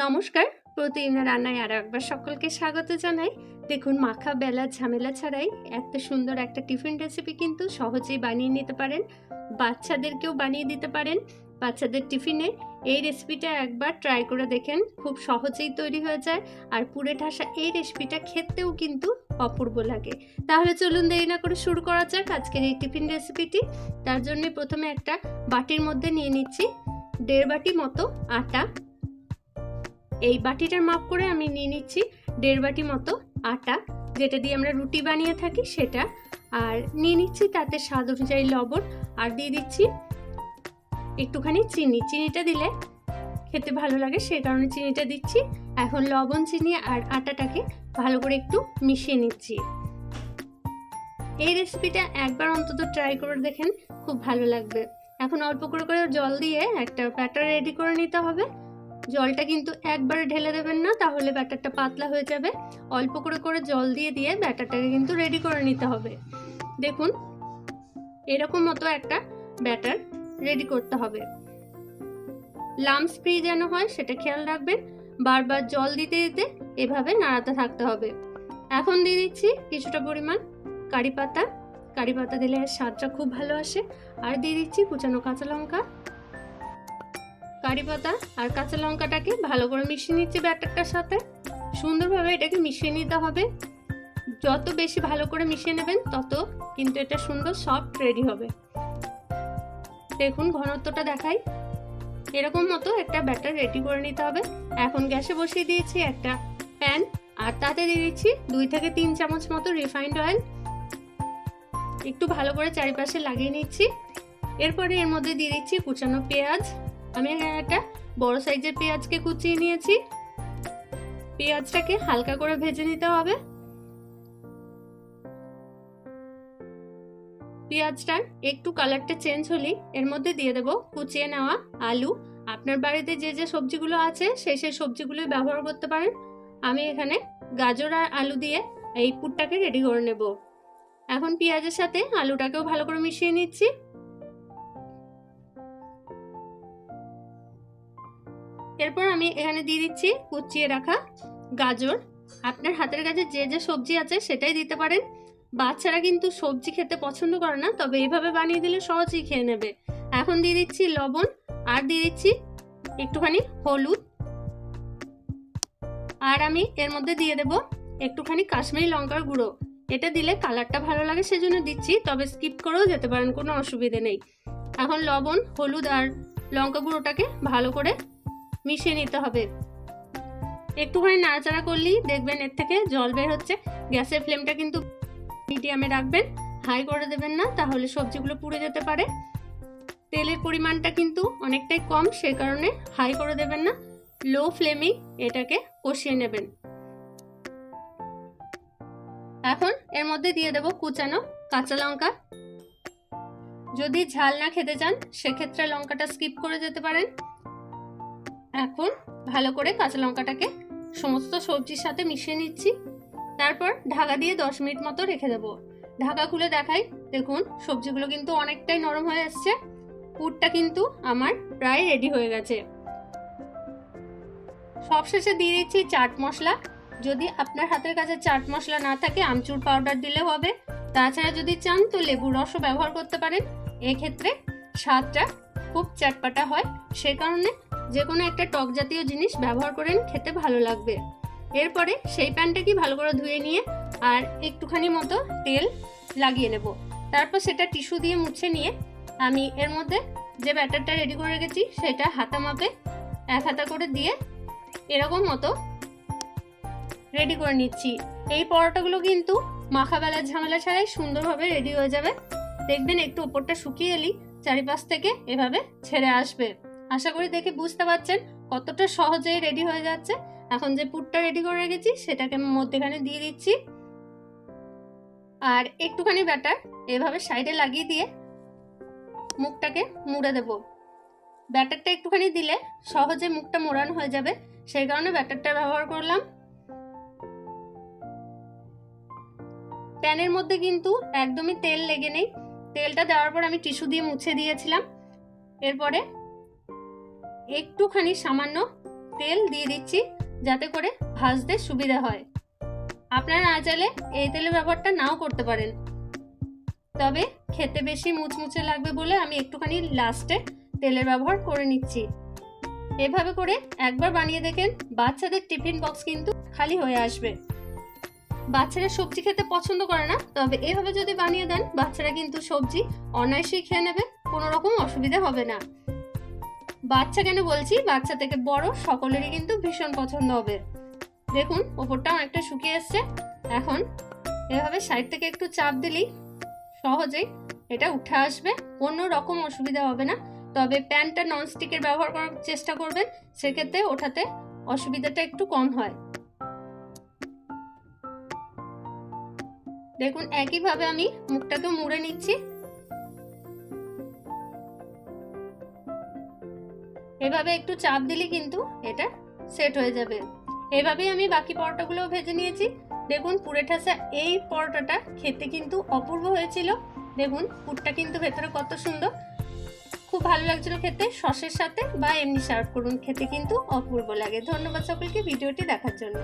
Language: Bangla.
নমস্কার, প্রতিদিনের রান্নায় আরও একবার সকলকে স্বাগত জানাই। দেখুন, মাখা বেলা ঝামেলা ছাড়াই এত সুন্দর একটা টিফিন রেসিপি কিন্তু সহজেই বানিয়ে নিতে পারেন। বাচ্চাদেরকেও বানিয়ে দিতে পারেন। বাচ্চাদের টিফিনে এই রেসিপিটা একবার ট্রাই করে দেখেন, খুব সহজেই তৈরি হয়ে যায়। আর পুড়ে ঠাসা এই রেসিপিটা খেতেও কিন্তু অপূর্ব লাগে। তাহলে চলুন দেরি না করে শুরু করা যাক আজকের এই টিফিন রেসিপিটি। তার জন্য প্রথমে একটা বাটির মধ্যে নিয়ে নিচ্ছি 1.5 বাটি মতো আটা। এই বাটিটার মাপ করে আমি নিয়ে নিচ্ছি 1.5 বাটি মতো আটা, যেটা দিয়ে আমরা রুটি বানিয়ে থাকি সেটা। আর নিয়ে নিচ্ছি তাতে স্বাদ অনুযায়ী লবণ, আর দিয়ে দিচ্ছি একটুখানি চিনি। চিনিটা দিলে খেতে ভালো লাগে, সেই কারণে চিনিটা দিচ্ছি। এখন লবণ, চিনি আর আটাটাকে ভালো করে একটু মিশিয়ে নিচ্ছি। এই রেসিপিটা একবার অন্তত ট্রাই করে দেখেন, খুব ভালো লাগবে। এখন অল্প করে করে জল দিয়ে একটা ব্যাটার রেডি করে নিতে হবে। জলটা কিন্তু একবারে ঢেলে দেবেন না, তাহলে ব্যাটারটা পাতলা হয়ে যাবে। অল্প করে করে জল দিয়ে দিয়ে ব্যাটারটাকে কিন্তু রেডি করে নিতে হবে। দেখুন, এরকম মতো একটা ব্যাটার রেডি করতে হবে। লাম্পস ফ্রি যেন হয় সেটা খেয়াল রাখবেন। বারবার জল দিতে দিতে এভাবে নাড়াতে থাকতে হবে। এখন দিয়ে দিচ্ছি কিছুটা পরিমাণ কারি পাতা। কারি পাতা দিলে স্বাদটা খুব ভালো আসে। আর দিয়ে দিচ্ছি কুচানো কাঁচা লঙ্কা। কারি পাতা আর কাঁচা লঙ্কাটাকে ভালো করে মিশিয়ে নিচ্ছি ব্যাটারটার সাথে। সুন্দরভাবে এটাকে মিশিয়ে নিতে হবে। যত বেশি ভালো করে মিশিয়ে নেবেন তত কিন্তু এটা সুন্দর সফট রেডি হবে। দেখুন, ঘনত্বটা দেখাই, এরকম মতো একটা ব্যাটার রেডি করে নিতে হবে। এখন গ্যাসে বসিয়ে দিয়েছি একটা প্যান, আর তাতে দিয়ে দিচ্ছি 2 থেকে 3 চামচ মতো রিফাইন্ড অয়েল। একটু ভালো করে চারিপাশে লাগিয়ে নিচ্ছি। এরপরে এর মধ্যে দিয়ে দিচ্ছি কুচানো পেঁয়াজ। আমি এখানে একটা বড় সাইজের পেঁয়াজকে কুচিয়ে নিয়েছি। পেঁয়াজটাকে হালকা করে ভেজে নিতে হবে। পেঁয়াজটার একটু কালারটা চেঞ্জ হলেই এর মধ্যে দিয়ে দেব কুচিয়ে নেওয়া আলু। আপনার বাড়িতে যে যে সবজিগুলো আছে সেই সবজিগুলোই ব্যবহার করতে পারেন। আমি এখানে গাজর আর আলু দিয়ে এই পুরটাকে রেডি করে নেব। এখন পেঁয়াজের সাথে আলুটাকেও ভালো করে মিশিয়ে নিচ্ছি। এরপর আমি এখানে দিয়ে দিচ্ছি কুচিয়ে রাখা গাজর। আপনার হাতের কাছে যে যে সবজি আছে সেটাই দিতে পারেন। বাচ্চারা কিন্তু সবজি খেতে পছন্দ করে না, তবে এইভাবে বানিয়ে দিলে সহজেই খেয়ে নেবে। এখন দিয়ে দিচ্ছি লবণ, আর দিয়ে দিচ্ছি একটুখানি হলুদ, আর আমি এর মধ্যে দিয়ে দেব একটুখানি কাশ্মীরি লঙ্কার গুঁড়ো। এটা দিলে কালারটা ভালো লাগে সেজন্য দিচ্ছি, তবে স্কিপ করেও যেতে পারেন, কোনো অসুবিধে নেই। এখন লবণ, হলুদ আর লঙ্কা গুঁড়োটাকে ভালো করে মিশিয়ে নিতে হবে। একটুখানি নাড়াচাড়া করলেই দেখবেন এর থেকে জল বের হচ্ছে। গ্যাসের ফ্লেমটা কিন্তু মিডিয়ামে রাখবেন, হাই করে দেবেন না, তাহলে সবজিগুলো পুড়ে যেতে পারে। তেলের পরিমাণটা কিন্তু অনেকটাই কম, সেই কারণে হাই করে দেবেন না, লো ফ্লেমেই এটাকে কষিয়ে নেবেন। এখন এর মধ্যে দিয়ে দেব কুচানো কাঁচা লঙ্কা। যদি ঝাল না খেতে চান সেক্ষেত্রে লঙ্কাটা স্কিপ করে যেতে পারেন। এখন ভালো করে কাঁচা লঙ্কাটাকে সমস্ত সবজির সাথে মিশিয়ে নিচ্ছি। তারপর ঢাকা দিয়ে 10 মিনিট মতো রেখে দেব। ঢাকা খুলে দেখাই, দেখুন সবজিগুলো কিন্তু অনেকটাই নরম হয়ে এসছে। পুরটা কিন্তু আমার প্রায় রেডি হয়ে গেছে। সবশেষে দিয়ে দিচ্ছি চাট মশলা। যদি আপনার হাতের কাছে চাট মশলা না থাকে আমচুর পাউডার দিলেও হবে। তাছাড়া যদি চান তো লেবুর রসও ব্যবহার করতে পারেন। এক্ষেত্রে স্বাদটা খুব চটপাটা হয়, সে কারণে যে কোনো একটা টক জাতীয় জিনিস ব্যবহার করেন, খেতে ভালো লাগবে। এরপরে সেই প্যানটাকে ভালো করে ধুয়ে নিয়ে আর একটুখানি মতো তেল লাগিয়ে নেব। তারপর সেটা টিস্যু দিয়ে মুছে নিয়ে আমি এর মধ্যে যে ব্যাটারটা রেডি করে রেখেছি সেটা হাতা মাপে 1 হাতা করে দিয়ে এরকম মতো রেডি করে নিচ্ছি। এই পরোটাগুলো কিন্তু মাখা বেলার ঝামেলা ছাড়াই সুন্দরভাবে রেডি হয়ে যাবে। দেখবেন একটু উপরটা শুকিয়ে এলেই চারিপাশ থেকে এভাবে ছেড়ে আসবে। আশা করি দেখে বুঝতে পারছেন কতটা সহজেই রেডি হয়ে যাচ্ছে। এখন যে পুরটা রেডি করে রেখেছি সেটাকে মধ্যেখানে দিয়ে দিচ্ছি, আর একটুখানি ব্যাটার এভাবে সাইডে লাগিয়ে দিয়ে মুখটাকে মুড়ে দেব। ব্যাটারটা একটুখানি দিলে সহজে মুখটা মোড়ানো হয়ে যাবে, সেই কারণে ব্যাটারটা ব্যবহার করলাম। প্যানের মধ্যে কিন্তু একদমই তেল লেগে নেই। তেলটা দেওয়ার পর আমি টিস্যু দিয়ে মুছে দিয়েছিলাম। এরপরে একটুখানি সামান্য তেল দিয়ে দিচ্ছি যাতে করে ভাজতে সুবিধা হয়। আপনারা না চাইলে এই তেলের ব্যবহারটা নাও করতে পারেন, তবে খেতে বেশি মুচমুচে লাগবে বলে আমি একটুখানি লাস্টে তেলের ব্যবহার করে নিচ্ছি। এভাবে করে একবার বানিয়ে দেখেন, বাচ্চাদের টিফিন বক্স কিন্তু খালি হয়ে আসবে। বাচ্চারা সবজি খেতে পছন্দ করে না, তবে এভাবে যদি বানিয়ে দেন বাচ্চারা কিন্তু সবজি অনায়াসেই খেয়ে নেবে, কোনো রকম অসুবিধা হবে না। বাচ্চা কেন বলছি, বাচ্চা থেকে বড় সকলেরই কিন্তু ভীষণ পছন্দ হবে। দেখুন ওপরটা অনেকটা শুকিয়ে এসছে। এখন এভাবে সাইড থেকে একটু চাপ দিলেই সহজেই এটা উঠে আসবে, কোনো রকম অসুবিধা হবে না। তবে প্যানটা ননস্টিকের ব্যবহার করার চেষ্টা করবেন, সেক্ষেত্রে ওঠাতে অসুবিধাটা একটু কম হয়। দেখুন একইভাবে আমি মুখটাকে মুড়ে নিচ্ছি। এভাবে একটু চাপ দিলে কিন্তু এটা সেট হয়ে যাবে। এভাবেই আমি বাকি পরোটাগুলো ভেজে নিয়েছি। দেখুন পুরে ঠাসা এই পরোটাটা খেতে কিন্তু অপূর্ব হয়েছিল। দেখুন পুরটা কিন্তু ভেতরে কত সুন্দর, খুব ভালো লাগছিল খেতে। সসের সাথে বা এমনি সার্ভ করুন, খেতে কিন্তু অপূর্ব লাগে। ধন্যবাদ সকলকে ভিডিওটি দেখার জন্য।